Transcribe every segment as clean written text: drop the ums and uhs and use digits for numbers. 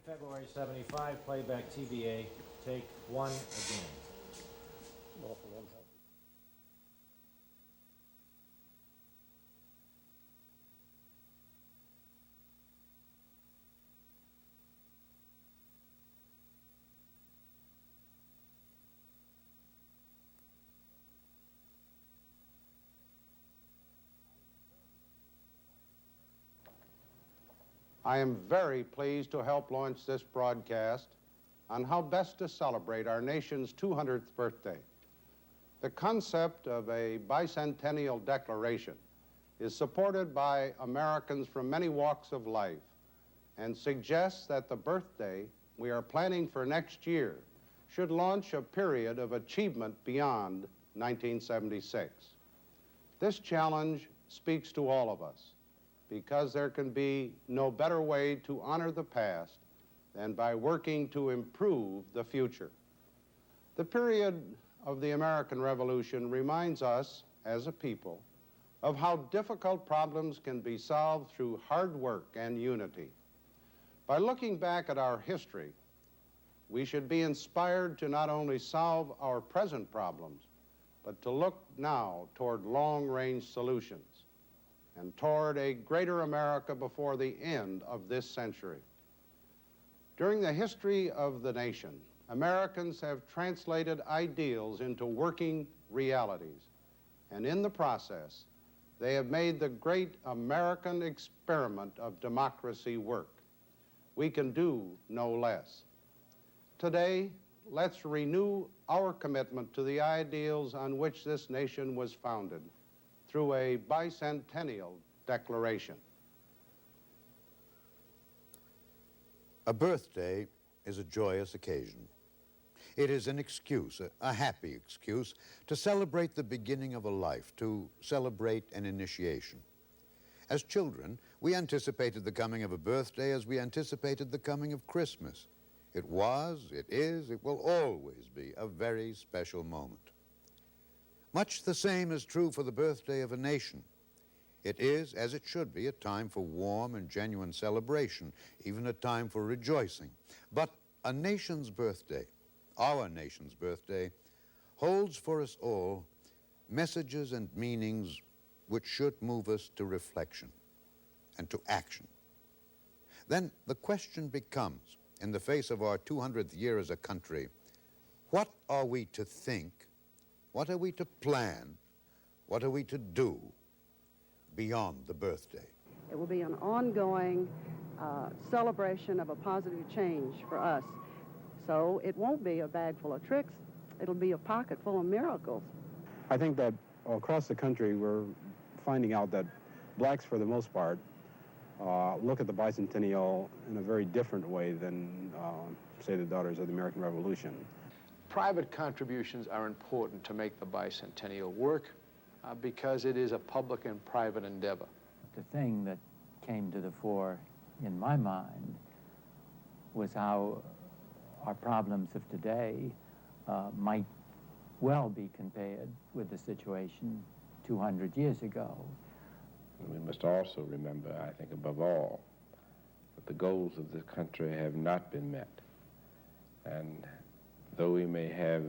February 75, playback TBA, take one again. I am very pleased to help launch this broadcast on how best to celebrate our nation's 200th birthday. The concept of a bicentennial declaration is supported by Americans from many walks of life and suggests that the birthday we are planning for next year should launch a period of achievement beyond 1976. This challenge speaks to all of us, because there can be no better way to honor the past than by working to improve the future. The period of the American Revolution reminds us, as a people, of how difficult problems can be solved through hard work and unity. By looking back at our history, we should be inspired to not only solve our present problems, but to look now toward long-range solutions and toward a greater America before the end of this century. During the history of the nation, Americans have translated ideals into working realities, and in the process, they have made the great American experiment of democracy work. We can do no less. Today, let's renew our commitment to the ideals on which this nation was founded through a bicentennial declaration. A birthday is a joyous occasion. It is an excuse, a happy excuse, to celebrate the beginning of a life, to celebrate an initiation. As children, we anticipated the coming of a birthday as we anticipated the coming of Christmas. It was, it is, it will always be a very special moment. Much the same is true for the birthday of a nation. It is, as it should be, a time for warm and genuine celebration, even a time for rejoicing. But a nation's birthday, our nation's birthday, holds for us all messages and meanings which should move us to reflection and to action. Then the question becomes, in the face of our 200th year as a country, what are we to think? What are we to plan? What are we to do beyond the birthday? It will be an ongoing celebration of a positive change for us. So it won't be a bag full of tricks. It'll be a pocket full of miracles. I think that across the country we're finding out that blacks, for the most part, look at the bicentennial in a very different way than, say, the Daughters of the American Revolution. Private contributions are important to make the bicentennial work because it is a public and private endeavor. The thing that came to the fore in my mind was how our problems of today might well be compared with the situation 200 years ago. We must also remember, I think above all, that the goals of this country have not been met. And though we may have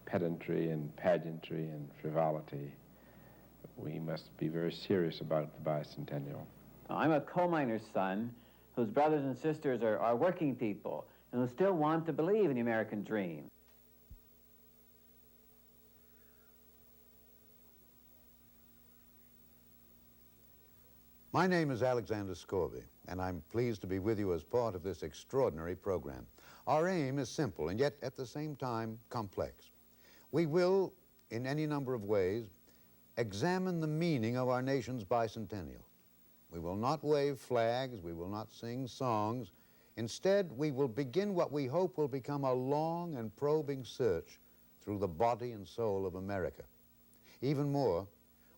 pedantry and pageantry and frivolity, we must be very serious about the bicentennial. I'm a coal miner's son whose brothers and sisters are working people and who still want to believe in the American dream. My name is Alexander Scorby, and I'm pleased to be with you as part of this extraordinary program. Our aim is simple and yet at the same time complex. We will, in any number of ways, examine the meaning of our nation's bicentennial. We will not wave flags, we will not sing songs. Instead, we will begin what we hope will become a long and probing search through the body and soul of America. Even more,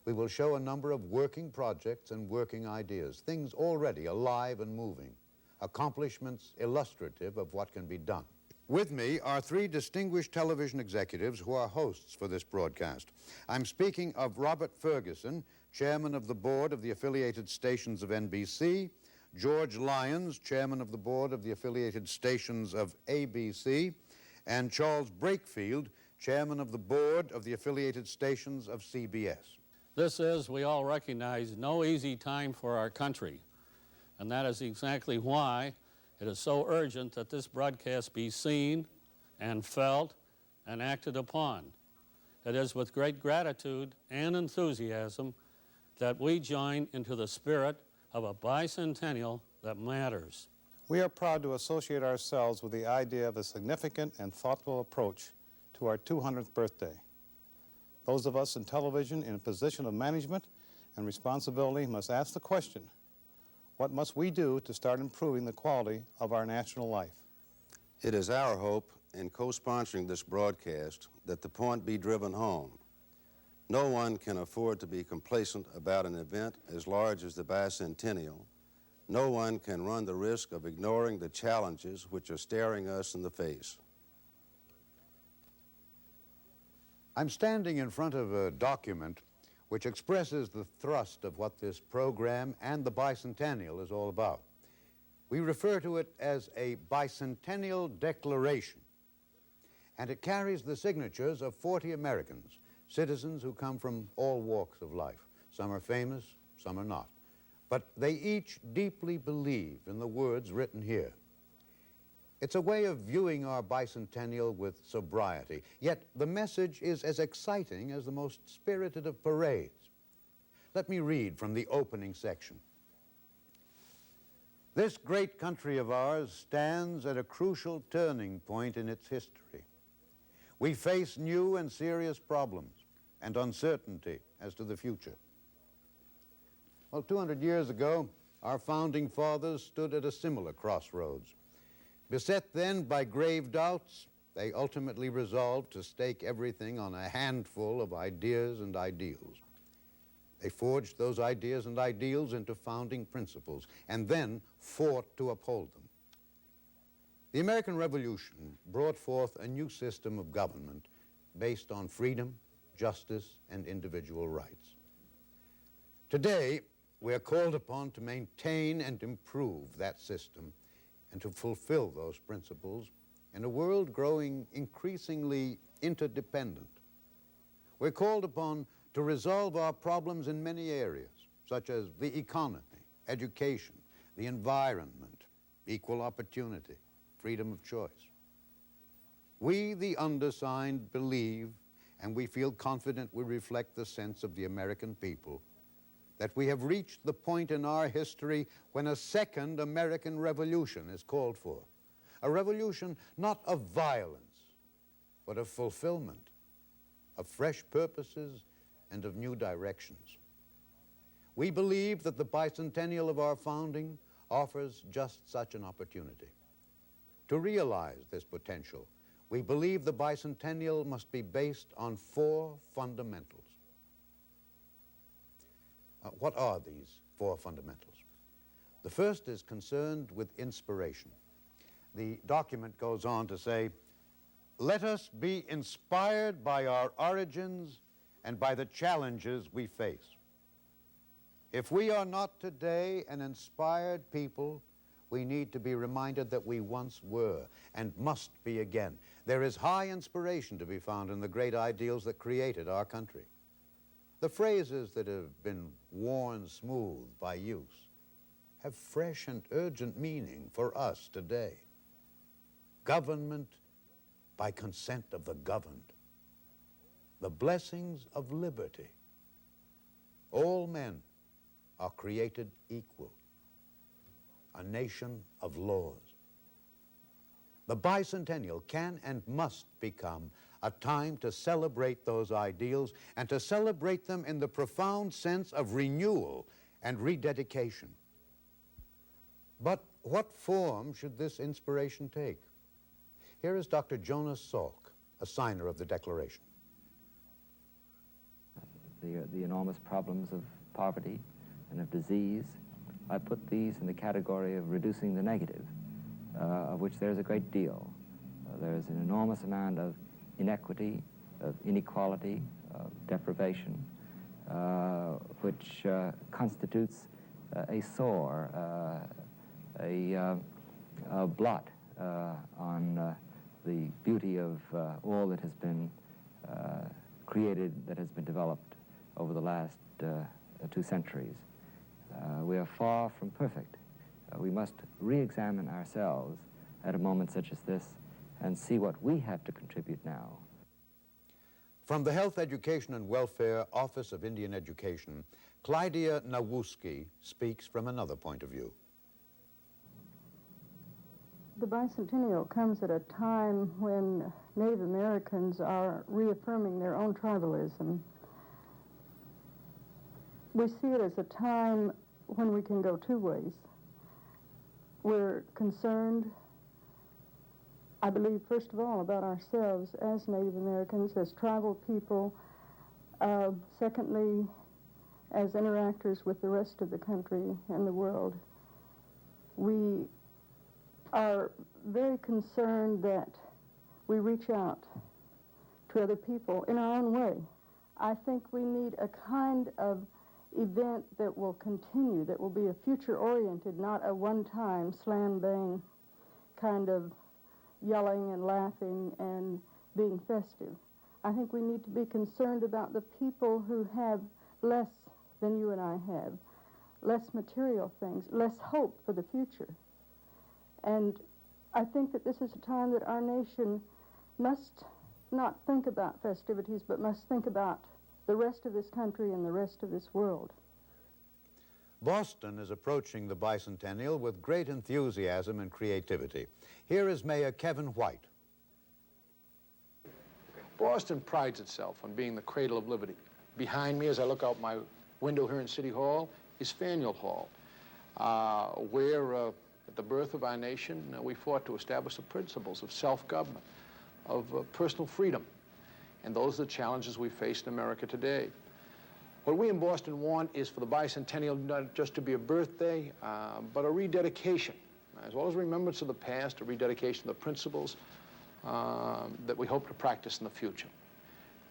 we will show a number of working projects and working ideas, things already alive and moving, accomplishments illustrative of what can be done. With me are three distinguished television executives who are hosts for this broadcast. I'm speaking of Robert Ferguson, chairman of the board of the affiliated stations of NBC, George Lyons, chairman of the board of the affiliated stations of ABC, and Charles Brakefield, chairman of the board of the affiliated stations of CBS. This is, we all recognize, no easy time for our country, and that is exactly why it is so urgent that this broadcast be seen and felt and acted upon. It is with great gratitude and enthusiasm that we join into the spirit of a bicentennial that matters. We are proud to associate ourselves with the idea of a significant and thoughtful approach to our 200th birthday. Those of us in television in a position of management and responsibility must ask the question, what must we do to start improving the quality of our national life? It is our hope in co-sponsoring this broadcast that the point be driven home. No one can afford to be complacent about an event as large as the bicentennial. No one can run the risk of ignoring the challenges which are staring us in the face. I'm standing in front of a document which expresses the thrust of what this program and the bicentennial is all about. We refer to it as a bicentennial declaration, and it carries the signatures of 40 Americans, citizens who come from all walks of life. Some are famous, some are not. But they each deeply believe in the words written here. It's a way of viewing our bicentennial with sobriety, yet the message is as exciting as the most spirited of parades. Let me read from the opening section. This great country of ours stands at a crucial turning point in its history. We face new and serious problems and uncertainty as to the future. Well, 200 years ago, our founding fathers stood at a similar crossroads. Beset then by grave doubts, they ultimately resolved to stake everything on a handful of ideas and ideals. They forged those ideas and ideals into founding principles and then fought to uphold them. The American Revolution brought forth a new system of government based on freedom, justice, and individual rights. Today, we are called upon to maintain and improve that system and to fulfill those principles in a world growing increasingly interdependent. We're called upon to resolve our problems in many areas, such as the economy, education, the environment, equal opportunity, freedom of choice. We, the undersigned, believe, and we feel confident we reflect the sense of the American people, that we have reached the point in our history when a second American Revolution is called for. A revolution not of violence, but of fulfillment, of fresh purposes, and of new directions. We believe that the bicentennial of our founding offers just such an opportunity. To realize this potential, we believe the bicentennial must be based on 4 fundamentals. What are these 4 fundamentals? The first is concerned with inspiration. The document goes on to say, let us be inspired by our origins and by the challenges we face. If we are not today an inspired people, we need to be reminded that we once were and must be again. There is high inspiration to be found in the great ideals that created our country. The phrases that have been worn smooth by use have fresh and urgent meaning for us today. Government by consent of the governed. The blessings of liberty. All men are created equal. A nation of laws. The bicentennial can and must become a time to celebrate those ideals and to celebrate them in the profound sense of renewal and rededication. But what form should this inspiration take? Here is Dr. Jonas Salk, a signer of the Declaration. The enormous problems of poverty and of disease, I put these in the category of reducing the negative, of which there's a great deal. There's an enormous amount of inequity, of inequality, of deprivation, which constitutes a sore a blot on the beauty of all that has been created, that has been developed over the last 2 centuries. We are far from perfect. We must re-examine ourselves at a moment such as this and see what we have to contribute now. From the Health, Education and Welfare Office of Indian Education, Clydia Nowuski speaks from another point of view. The bicentennial comes at a time when Native Americans are reaffirming their own tribalism. We see it as a time when we can go 2 ways. We're concerned, I believe, first of all, about ourselves as Native Americans, as tribal people. Secondly, as interactors with the rest of the country and the world. We are very concerned that we reach out to other people in our own way. I think we need a kind of event that will continue, that will be a future-oriented, not a one-time slam-bang kind of yelling and laughing and being festive. I think we need to be concerned about the people who have less than you and I have, less material things, less hope for the future. And I think that this is a time that our nation must not think about festivities, but must think about the rest of this country and the rest of this world. Boston is approaching the bicentennial with great enthusiasm and creativity. Here is Mayor Kevin White. Boston prides itself on being the cradle of liberty. Behind me, as I look out my window here in City Hall, is Faneuil Hall, where at the birth of our nation, we fought to establish the principles of self-government, of personal freedom. And those are the challenges we face in America today. What we in Boston want is for the bicentennial not just to be a birthday, but a rededication, as well as remembrance of the past, a rededication of the principles that we hope to practice in the future.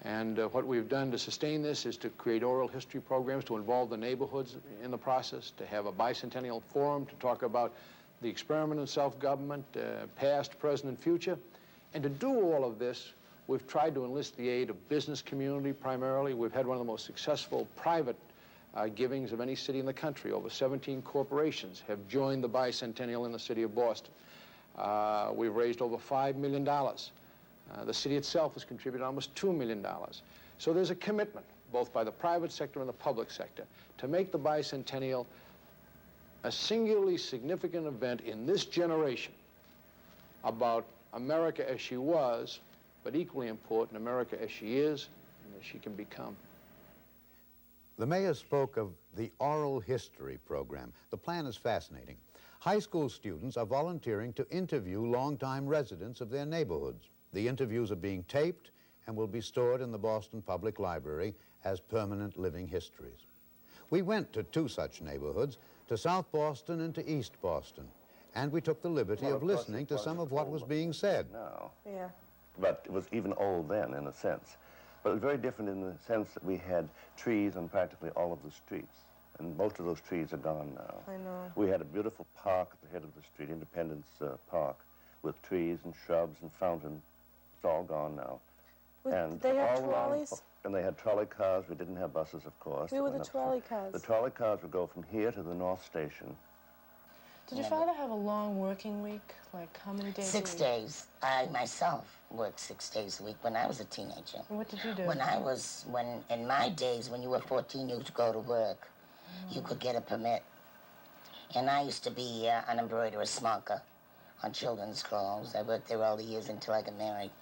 And what we've done to sustain this is to create oral history programs to involve the neighborhoods in the process, to have a bicentennial forum to talk about the experiment in self-government, past, present, and future. And to do all of this, we've tried to enlist the aid of business community primarily. We've had one of the most successful private givings of any city in the country. Over 17 corporations have joined the bicentennial in the city of Boston. We've raised over $5 million. The city itself has contributed almost $2 million. So there's a commitment, both by the private sector and the public sector, to make the bicentennial a singularly significant event in this generation about America as she was, but equally important, America as she is and as she can become. The mayor spoke of the oral history program. The plan is fascinating. High school students are volunteering to interview longtime residents of their neighborhoods. The interviews are being taped and will be stored in the Boston Public Library as permanent living histories. We went to 2 such neighborhoods, to South Boston and to East Boston, and we took the liberty of listening to some of what was being said. Now. Yeah. But it was even old then, in a sense. But it was very different in the sense that we had trees on practically all of the streets, and most of those trees are gone now. I know. We had a beautiful park at the head of the street, Independence Park, with trees and shrubs and fountain. It's all gone now. Did they have trolleys? And they had trolley cars. We didn't have buses, of course. Where were the trolley cars? The trolley cars would go from here to the North Station. Did your father have a long working week? Like how many days 6 days. I myself worked 6 days a week when I was a teenager. And what did you do? In my days, when you were 14, you could go to work. You could get a permit. And I used to be an embroiderer smocker on children's clothes. I worked there all the years until I got married.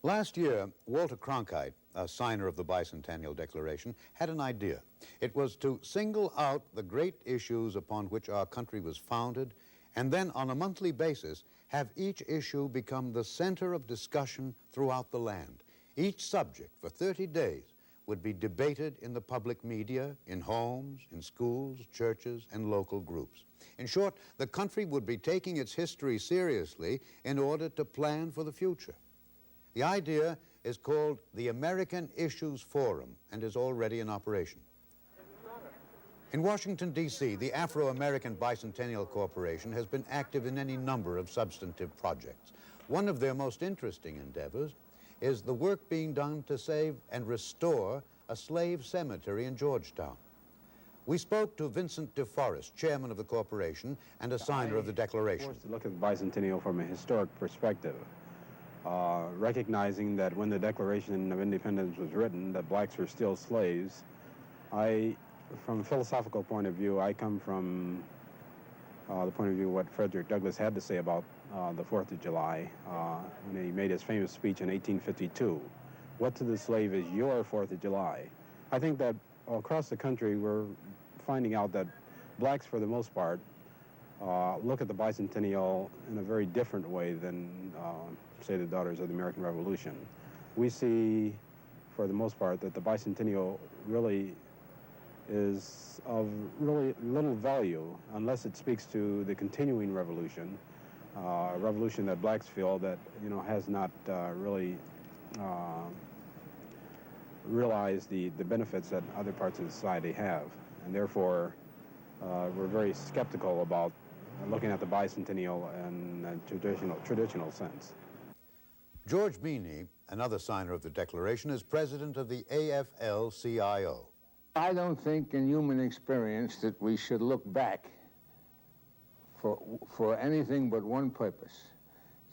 Last year, Walter Cronkite, a signer of the Bicentennial Declaration, had an idea. It was to single out the great issues upon which our country was founded, and then on a monthly basis, have each issue become the center of discussion throughout the land. Each subject, for 30 days, would be debated in the public media, in homes, in schools, churches, and local groups. In short, the country would be taking its history seriously in order to plan for the future. The idea is called the American Issues Forum and is already in operation. In Washington, D.C., the Afro-American Bicentennial Corporation has been active in any number of substantive projects. One of their most interesting endeavors is the work being done to save and restore a slave cemetery in Georgetown. We spoke to Vincent DeForest, chairman of the corporation and a signer of the Declaration. Forced to look at the Bicentennial from a historic perspective, recognizing that when the Declaration of Independence was written, that blacks were still slaves. From a philosophical point of view, I come from the point of view of what Frederick Douglass had to say about the 4th of July when he made his famous speech in 1852. What to the slave is your 4th of July? I think that across the country we're finding out that blacks, for the most part, look at the Bicentennial in a very different way than, say, the Daughters of the American Revolution. We see, for the most part, that the Bicentennial really is of really little value unless it speaks to the continuing revolution, a revolution that blacks feel that, has not really realized the benefits that other parts of society have. And therefore, we're very skeptical about looking at the Bicentennial in a traditional sense. George Meany, another signer of the Declaration, is president of the AFL-CIO. I don't think in human experience that we should look back for anything but one purpose: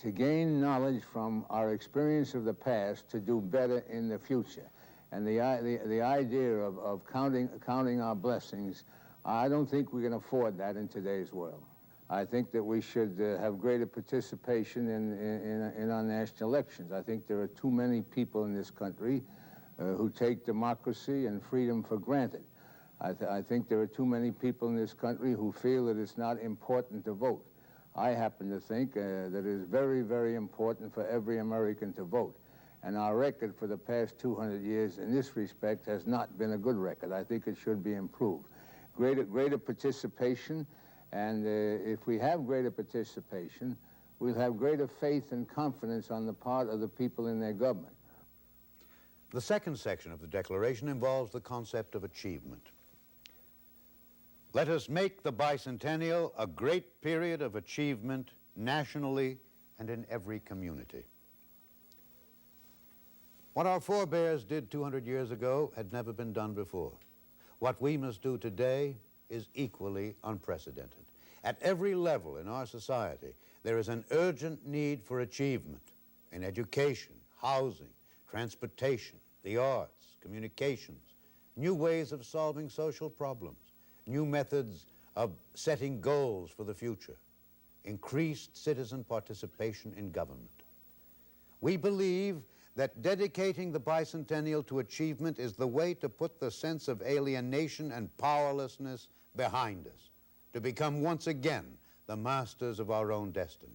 to gain knowledge from our experience of the past to do better in the future. And the idea of counting our blessings, I don't think we can afford that in today's world. I think that we should have greater participation in our national elections. I think there are too many people in this country who take democracy and freedom for granted. I think there are too many people in this country who feel that it's not important to vote. I happen to think that it is very, very important for every American to vote. And our record for the past 200 years in this respect has not been a good record. I think it should be improved. Greater participation, and if we have greater participation, we'll have greater faith and confidence on the part of the people in their government. The second section of the Declaration involves the concept of achievement. Let us make the Bicentennial a great period of achievement nationally and in every community. What our forebears did 200 years ago had never been done before. What we must do today is equally unprecedented. At every level in our society, there is an urgent need for achievement in education, housing, transportation, the arts, communications, new ways of solving social problems, new methods of setting goals for the future, increased citizen participation in government. We believe that dedicating the Bicentennial to achievement is the way to put the sense of alienation and powerlessness behind us, to become once again the masters of our own destiny.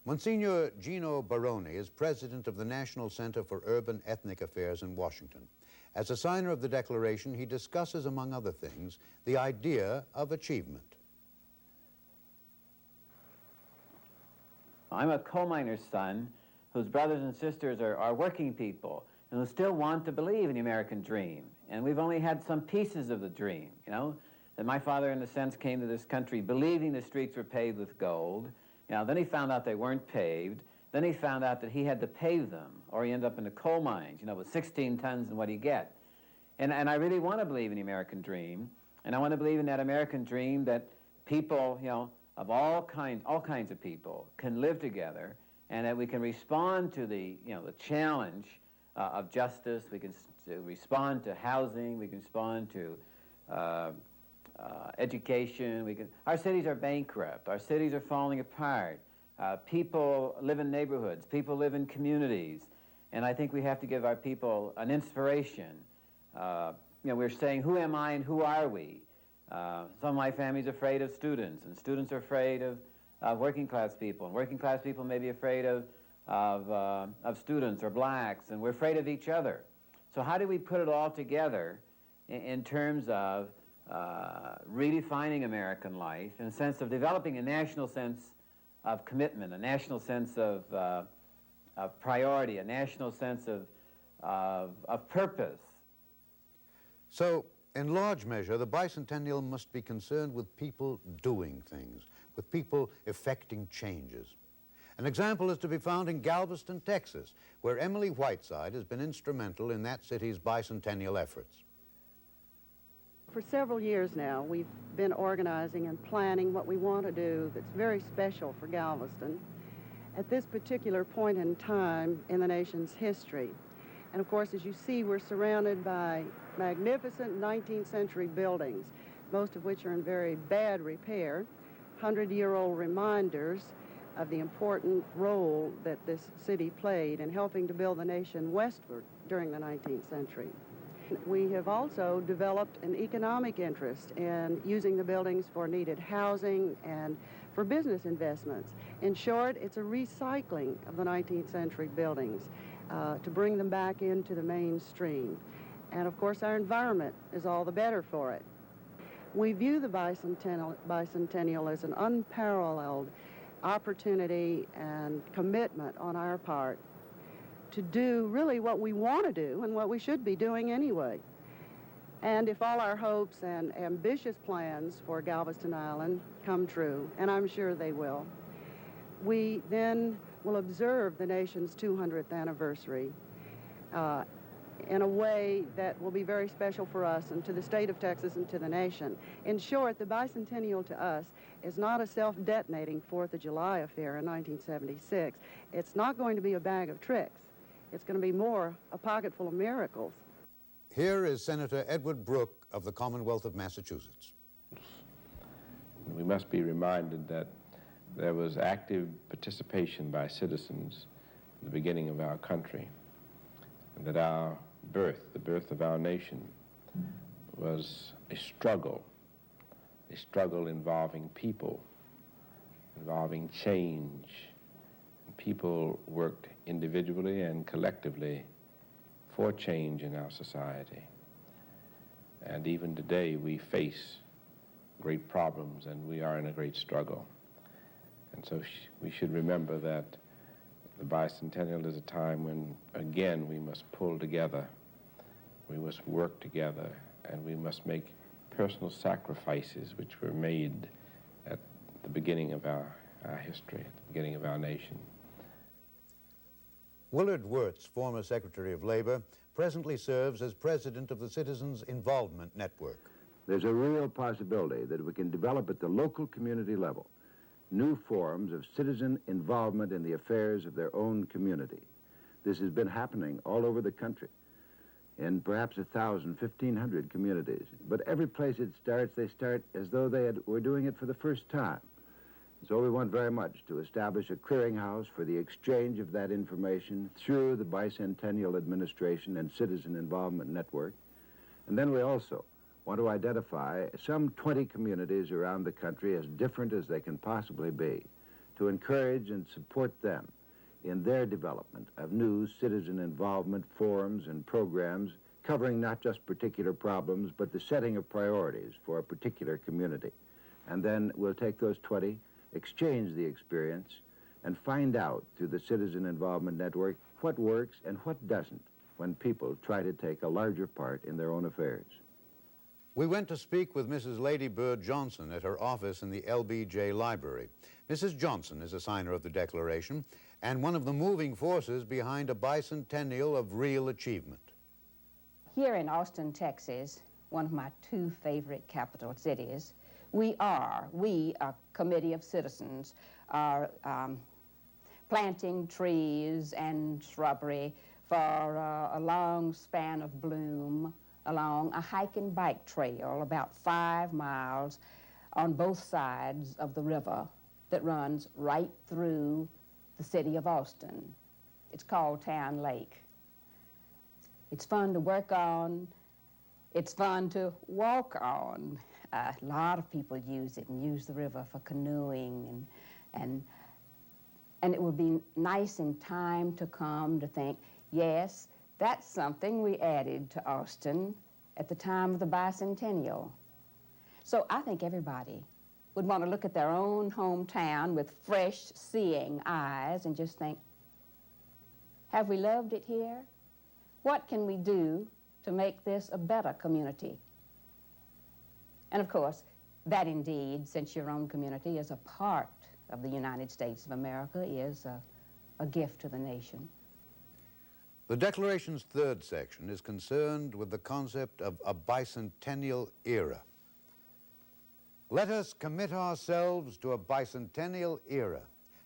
Monsignor Gino Baroni is president of the National Center for Urban Ethnic Affairs in Washington. As a signer of the Declaration, he discusses, among other things, the idea of achievement. I'm a coal miner's son whose brothers and sisters are working people and who still want to believe in the American dream. And we've only had some pieces of the dream, that my father, in a sense, came to this country believing the streets were paved with gold. Then he found out they weren't paved. Then he found out that he had to pave them, or he ended up in the coal mines, with 16 tons and what he get. And I really want to believe in the American dream, and I want to believe in that American dream that people, of all kinds of people can live together, and that we can respond to the challenge of justice. We can respond to housing. We can respond to education. Our cities are bankrupt. Our cities are falling apart. People live in neighborhoods. People live in communities. And I think we have to give our people an inspiration. We're saying, who am I and who are we? Some of my family's afraid of students, and students are afraid of working class people, and working class people may be afraid of students or blacks, and we're afraid of each other. So how do we put it all together in terms of redefining American life, in a sense of developing a national sense of commitment, a national sense of priority, a national sense of purpose? So, In large measure, the bicentennial must be concerned with people doing things, with people effecting changes. An example is to be found in Galveston, Texas, where Emily Whiteside has been instrumental in that city's bicentennial efforts. For several years now, we've been organizing and planning what we want to do that's very special for Galveston at this particular point in time in the nation's history. And of course, as you see, we're surrounded by magnificent 19th century buildings, most of which are in very bad repair, 100-year-old reminders of the important role that this city played in helping to build the nation westward during the 19th century. We have also developed an economic interest in using the buildings for needed housing and for business investments. In short, it's a recycling of the 19th century buildings to bring them back into the mainstream. And of course, our environment is all the better for it. We view the bicentennial as an unparalleled opportunity and commitment on our part to do really what we want to do and what we should be doing anyway. And if all our hopes and ambitious plans for Galveston Island come true, and I'm sure they will, we then will observe the nation's 200th anniversary in a way that will be very special for us and to the state of Texas and to the nation. In short, the bicentennial to us is not a self-detonating 4th of July affair in 1976. It's not going to be a bag of tricks. It's going to be more a pocket full of miracles. Here is Senator Edward Brooke of the Commonwealth of Massachusetts. We must be reminded that there was active participation by citizens in the beginning of our country, and that our birth, the birth of our nation, was a struggle involving people, involving change. And people worked individually and collectively for change in our society. And even today we face great problems and we are in a great struggle. And so we should remember that the bicentennial is a time when, again, we must pull together, we must work together, and we must make personal sacrifices which were made at the beginning of our history, at the beginning of our nation. Willard Wirtz, former Secretary of Labor, presently serves as president of the Citizens Involvement Network. There's a real possibility that we can develop at the local community level new forms of citizen involvement in the affairs of their own community. This has been happening all over the country in perhaps 1,000, 1,500 communities. But every place it starts, they start as though they were doing it for the first time. So we want very much to establish a clearinghouse for the exchange of that information through the Bicentennial Administration and Citizen Involvement Network. And then we also want to identify some 20 communities around the country as different as they can possibly be, to encourage and support them in their development of new citizen involvement forums and programs covering not just particular problems, but the setting of priorities for a particular community. And then we'll take those 20, exchange the experience, and find out through the Citizen Involvement Network what works and what doesn't when people try to take a larger part in their own affairs. We went to speak with Mrs. Lady Bird Johnson at her office in the LBJ Library. Mrs. Johnson is a signer of the Declaration and one of the moving forces behind a bicentennial of real achievement. Here in Austin, Texas, one of my two favorite capital cities, we, a committee of citizens, are planting trees and shrubbery for a long span of bloom along a hike and bike trail about 5 miles on both sides of the river that runs right through the city of Austin. It's called Town Lake. It's fun to work on. It's fun to walk on. A lot of people use it and use the river for canoeing, and it would be nice in time to come to think, yes, that's something we added to Austin at the time of the bicentennial. So I think everybody would want to look at their own hometown with fresh seeing eyes and just think, have we loved it here? What can we do to make this a better community? And of course, that indeed, since your own community is a part of the United States of America, is a gift to the nation. The Declaration's third section is concerned with the concept of a bicentennial era. Let us commit ourselves to a bicentennial era,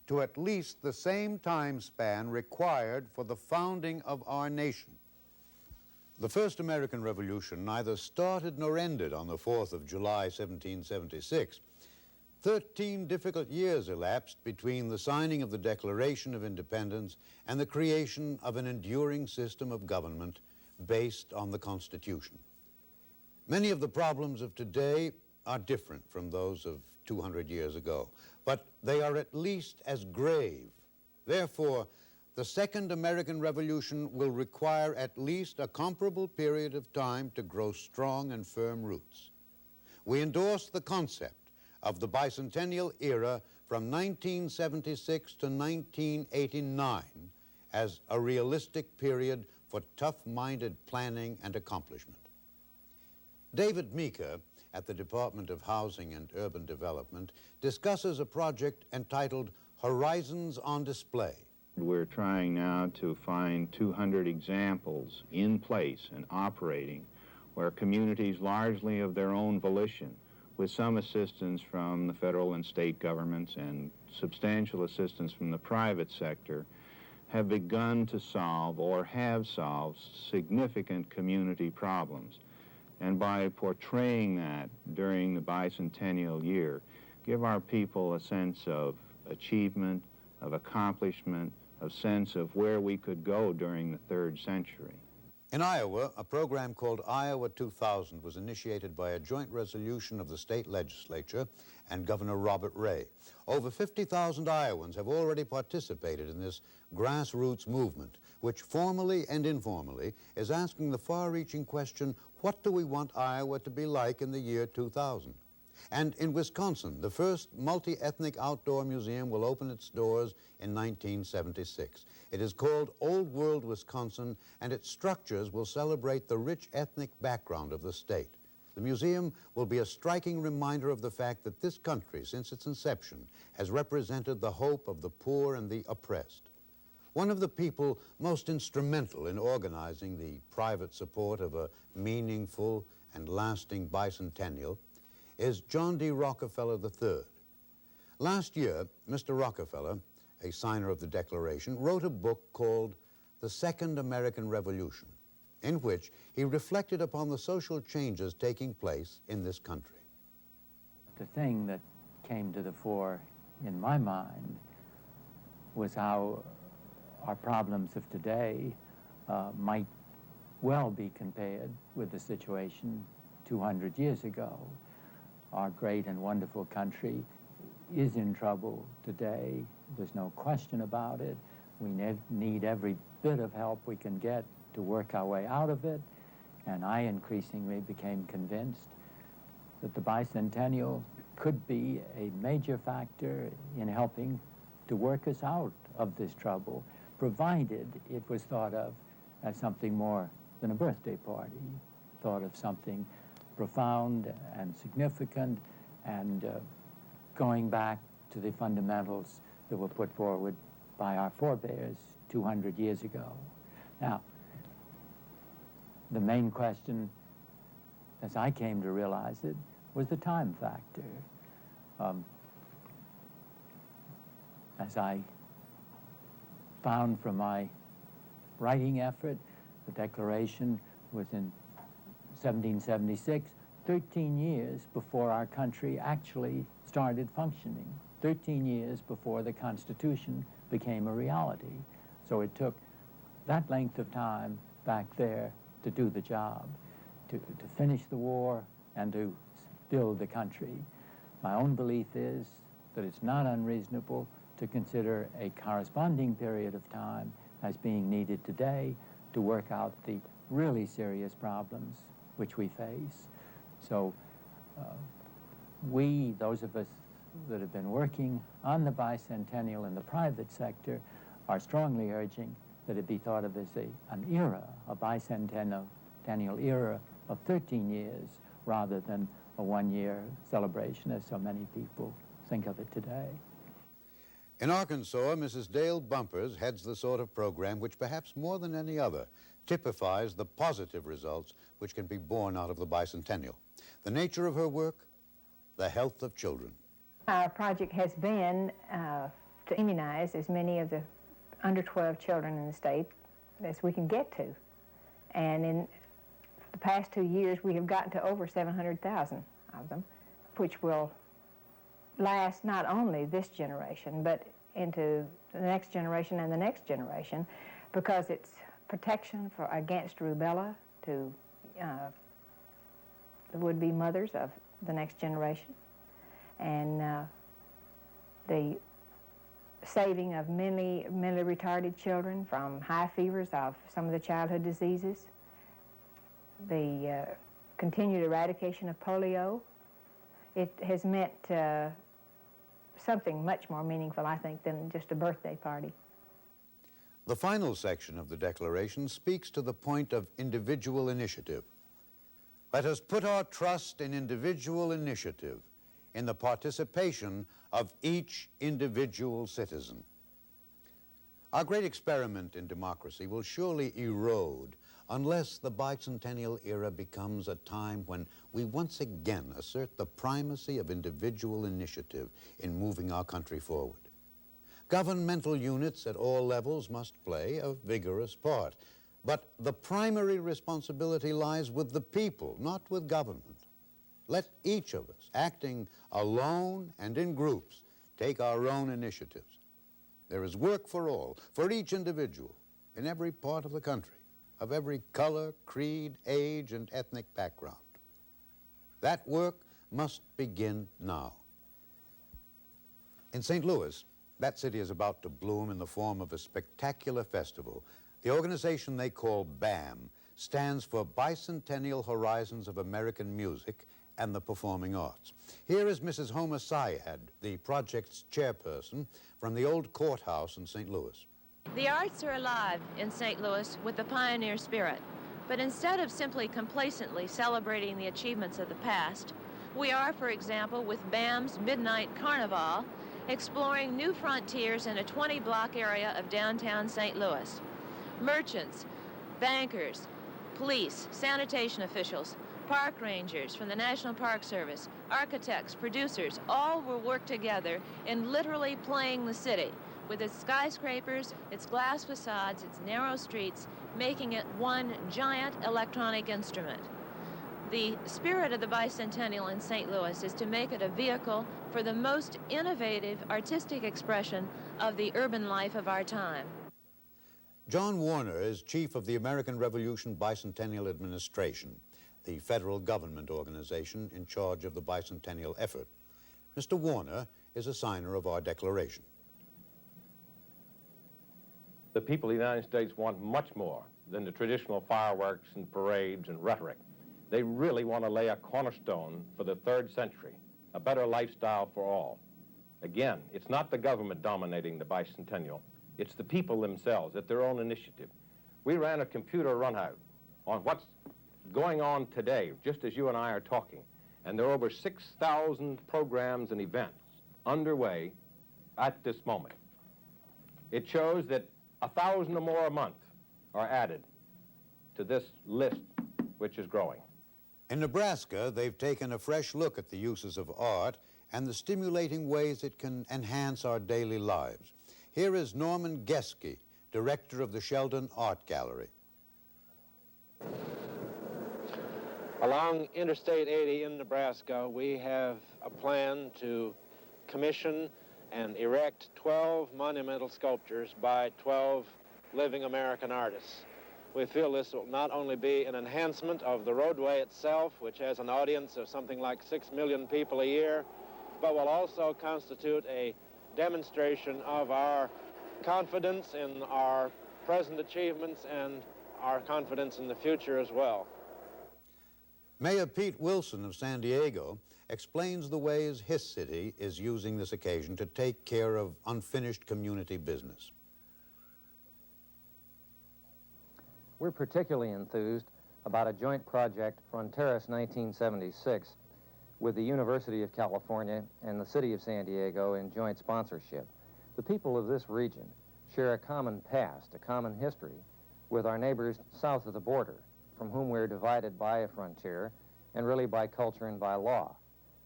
to at least the same time span required for the founding of our nation. The first American Revolution neither started nor ended on the 4th of July, 1776. 13 difficult years elapsed between the signing of the Declaration of Independence and the creation of an enduring system of government based on the Constitution. Many of the problems of today are different from those of 200 years ago, but they are at least as grave. Therefore, the Second American Revolution will require at least a comparable period of time to grow strong and firm roots. We endorse the concept of the bicentennial era from 1976 to 1989 as a realistic period for tough-minded planning and accomplishment. David Meeker at the Department of Housing and Urban Development discusses a project entitled Horizons on Display. We're trying now to find 200 examples in place and operating where communities largely of their own volition, with some assistance from the federal and state governments and substantial assistance from the private sector, have begun to solve or have solved significant community problems. And by portraying that during the bicentennial year, give our people a sense of achievement, of accomplishment, a sense of where we could go during the third century. In Iowa, a program called Iowa 2000 was initiated by a joint resolution of the state legislature and Governor Robert Ray. Over 50,000 Iowans have already participated in this grassroots movement, which formally and informally is asking the far-reaching question, what do we want Iowa to be like in the year 2000? And in Wisconsin, the first multi-ethnic outdoor museum will open its doors in 1976. It is called Old World Wisconsin, and its structures will celebrate the rich ethnic background of the state. The museum will be a striking reminder of the fact that this country, since its inception, has represented the hope of the poor and the oppressed. One of the people most instrumental in organizing the private support of a meaningful and lasting bicentennial is John D. Rockefeller III. Last year, Mr. Rockefeller, a signer of the Declaration, wrote a book called The Second American Revolution, in which he reflected upon the social changes taking place in this country. The thing that came to the fore in my mind was how our problems of today might well be compared with the situation 200 years ago. Our great and wonderful country is in trouble today. There's no question about it. We need every bit of help we can get to work our way out of it. And I increasingly became convinced that the bicentennial could be a major factor in helping to work us out of this trouble, provided it was thought of as something more than a birthday party, thought of something profound and significant and going back to the fundamentals that were put forward by our forebears 200 years ago. Now, the main question, as I came to realize it, was the time factor. As I found from my writing effort, the Declaration was in 1776, 13 years before our country actually started functioning, 13 years before the Constitution became a reality. So it took that length of time back there to do the job, to finish the war and to build the country. My own belief is that it's not unreasonable to consider a corresponding period of time as being needed today to work out the really serious problems which we face. So we, those of us that have been working on the bicentennial in the private sector, are strongly urging that it be thought of as an era, a bicentennial era of 13 years rather than a one-year celebration, as so many people think of it today. In Arkansas, Mrs. Dale Bumpers heads the sort of program which perhaps more than any other typifies the positive results which can be born out of the bicentennial. The nature of her work, the health of children. Our project has been to immunize as many of the under 12 children in the state as we can get to. And in the past 2 years, we have gotten to over 700,000 of them, which will last not only this generation, but into the next generation and the next generation, because it's protection against rubella to the would-be mothers of the next generation, and the saving of mentally retarded children from high fevers of some of the childhood diseases, the continued eradication of polio. It has meant something much more meaningful, I think, than just a birthday party. The final section of the Declaration speaks to the point of individual initiative. Let us put our trust in individual initiative, in the participation of each individual citizen. Our great experiment in democracy will surely erode unless the bicentennial era becomes a time when we once again assert the primacy of individual initiative in moving our country forward. Governmental units at all levels must play a vigorous part, but the primary responsibility lies with the people, not with government. Let each of us, acting alone and in groups, take our own initiatives. There is work for all, for each individual, in every part of the country, of every color, creed, age, and ethnic background. That work must begin now. In St. Louis, that city is about to bloom in the form of a spectacular festival. The organization they call BAM stands for Bicentennial Horizons of American Music and the Performing Arts. Here is Mrs. Homer Syed, the project's chairperson, from the old courthouse in St. Louis. The arts are alive in St. Louis with the pioneer spirit, but instead of simply complacently celebrating the achievements of the past, we are, for example, with BAM's Midnight Carnival, exploring new frontiers in a 20-block area of downtown St. Louis. Merchants, bankers, police, sanitation officials, park rangers from the National Park Service, architects, producers, all will work together in literally playing the city with its skyscrapers, its glass facades, its narrow streets, making it one giant electronic instrument. The spirit of the Bicentennial in St. Louis is to make it a vehicle for the most innovative artistic expression of the urban life of our time. John Warner is chief of the American Revolution Bicentennial Administration, the federal government organization in charge of the bicentennial effort. Mr. Warner is a signer of our declaration. The people of the United States want much more than the traditional fireworks and parades and rhetoric. They really want to lay a cornerstone for the third century, a better lifestyle for all. Again, it's not the government dominating the bicentennial. It's the people themselves at their own initiative. We ran a computer runout on what's going on today, just as you and I are talking, and there are over 6,000 programs and events underway at this moment. It shows that 1,000 or more a month are added to this list, which is growing. In Nebraska, they've taken a fresh look at the uses of art and the stimulating ways it can enhance our daily lives. Here is Norman Geske, director of the Sheldon Art Gallery. Along Interstate 80 in Nebraska, we have a plan to commission and erect 12 monumental sculptures by 12 living American artists. We feel this will not only be an enhancement of the roadway itself, which has an audience of something like 6 million people a year, but will also constitute a demonstration of our confidence in our present achievements and our confidence in the future as well. Mayor Pete Wilson of San Diego explains the ways his city is using this occasion to take care of unfinished community business. We're particularly enthused about a joint project, Fronteras 1976, with the University of California and the City of San Diego in joint sponsorship. The people of this region share a common past, a common history, with our neighbors south of the border, from whom we're divided by a frontier, and really by culture and by law.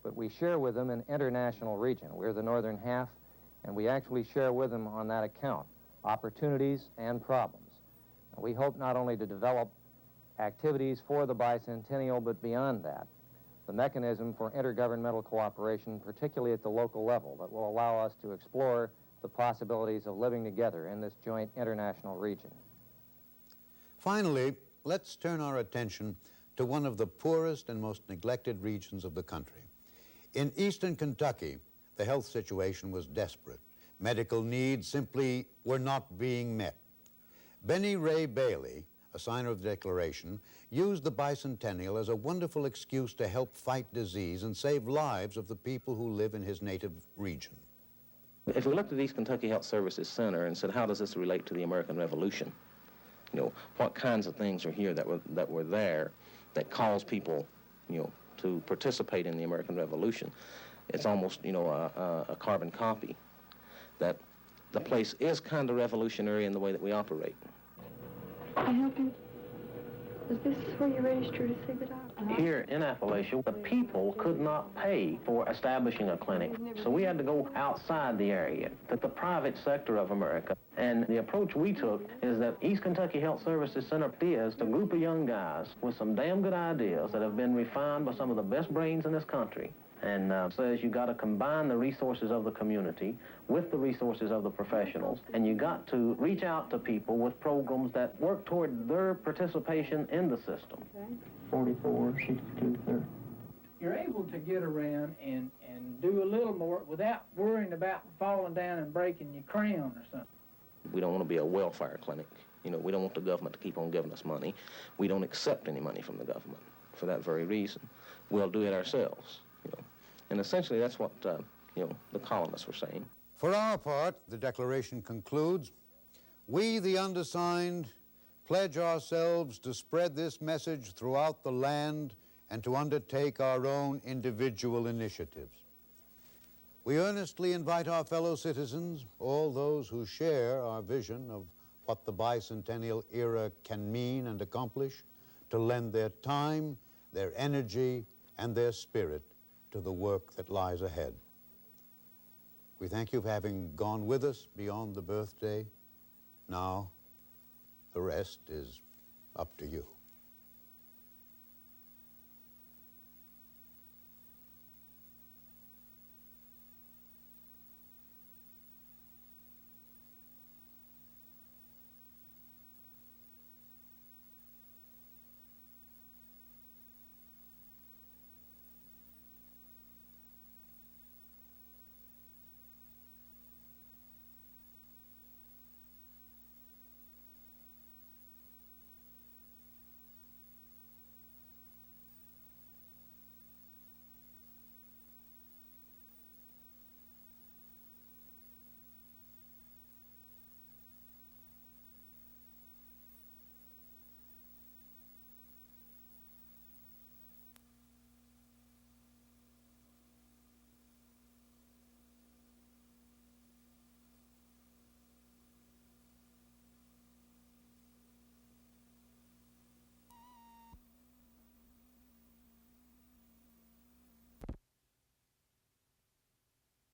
But we share with them an international region. We're the northern half, and we actually share with them on that account opportunities and problems. And we hope not only to develop activities for the bicentennial, but beyond that, the mechanism for intergovernmental cooperation, particularly at the local level, that will allow us to explore the possibilities of living together in this joint international region. Finally, let's turn our attention to one of the poorest and most neglected regions of the country. In eastern Kentucky, the health situation was desperate. Medical needs simply were not being met. Benny Ray Bailey, a signer of the Declaration, used the bicentennial as a wonderful excuse to help fight disease and save lives of the people who live in his native region. If we looked at East Kentucky Health Services Center and said, how does this relate to the American Revolution? You know, what kinds of things are here that were there that caused people, you know, to participate in the American Revolution? It's almost, you know, a carbon copy. That the place is kind of revolutionary in the way that we operate. Can I help you? Is this where you registered to see the doctor? Here in Appalachia, the people could not pay for establishing a clinic, so we had to go outside the area, to the private sector of America. And the approach we took is that East Kentucky Health Services Center is a group of young guys with some damn good ideas that have been refined by some of the best brains in this country. And says you got to combine the resources of the community with the resources of the professionals, and you got to reach out to people with programs that work toward their participation in the system. Okay. 44, 62, 30. You're able to get around and do a little more without worrying about falling down and breaking your crown or something. We don't want to be a welfare clinic. You know, we don't want the government to keep on giving us money. We don't accept any money from the government for that very reason. We'll do it ourselves, you know. And essentially that's what, you know, the colonists were saying. For our part, the Declaration concludes, we, the undersigned, pledge ourselves to spread this message throughout the land and to undertake our own individual initiatives. We earnestly invite our fellow citizens, all those who share our vision of what the bicentennial era can mean and accomplish, to lend their time, their energy, and their spirit to the work that lies ahead. We thank you for having gone with us beyond the birthday. Now, the rest is up to you.